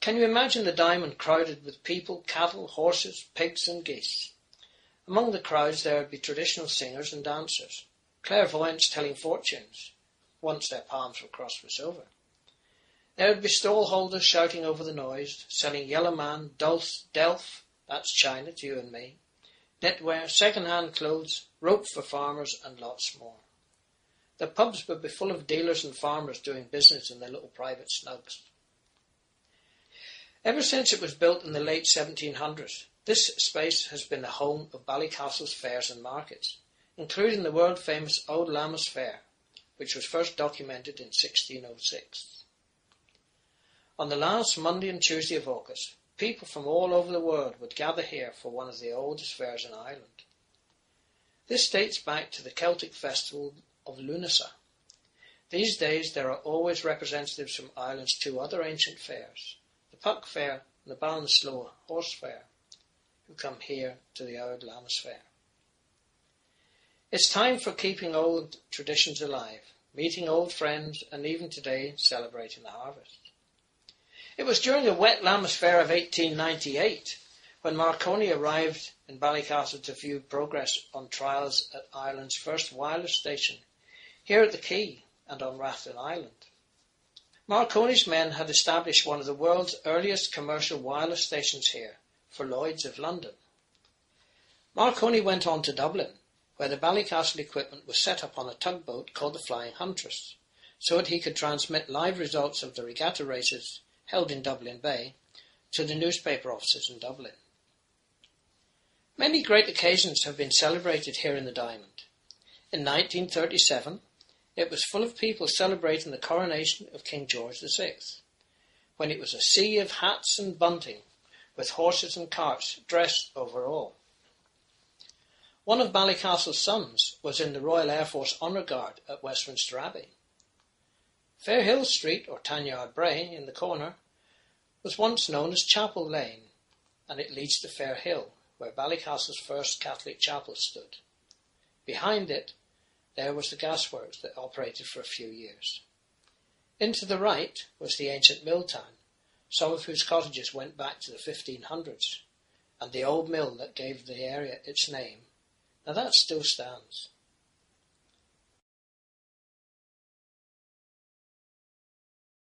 Can you imagine the diamond crowded with people, cattle, horses, pigs and geese? Among the crowds there would be traditional singers and dancers, clairvoyants telling fortunes, once their palms were crossed with silver. There would be stall holders shouting over the noise, selling yellow man, delf, that's China to you and me, knitwear, second-hand clothes, rope for farmers and lots more. The pubs would be full of dealers and farmers doing business in their little private snugs. Ever since it was built in the late 1700s, this space has been the home of Ballycastle's fairs and markets, including the world-famous Old Lammas Fair, which was first documented in 1606. On the last Monday and Tuesday of August, people from all over the world would gather here for one of the oldest fairs in Ireland. This dates back to the Celtic festival of Lunasa. These days there are always representatives from Ireland's two other ancient fairs, the Puck Fair and the Ballycastle Horse Fair, who come here to the Old Lammas Fair. It's time for keeping old traditions alive, meeting old friends, and even today celebrating the harvest. It was during the wet Lammas Fair of 1898 when Marconi arrived in Ballycastle to view progress on trials at Ireland's first wireless station, here at the Quay and on Rathlin Island. Marconi's men had established one of the world's earliest commercial wireless stations here, for Lloyd's of London. Marconi went on to Dublin, where the Ballycastle equipment was set up on a tugboat called the Flying Huntress, so that he could transmit live results of the regatta races held in Dublin Bay to the newspaper offices in Dublin. Many great occasions have been celebrated here in the Diamond. In 1937, it was full of people celebrating the coronation of King George VI, when it was a sea of hats and bunting, with horses and carts dressed over all. One of Ballycastle's sons was in the Royal Air Force Honour Guard at Westminster Abbey. Fairhill Street, or Tanyard Brae, in the corner, was once known as Chapel Lane, and it leads to Fairhill, where Ballycastle's first Catholic chapel stood. Behind it, there was the gasworks that operated for a few years. Into the right was the ancient mill town, some of whose cottages went back to the 1500s, and the old mill that gave the area its name. Now that still stands.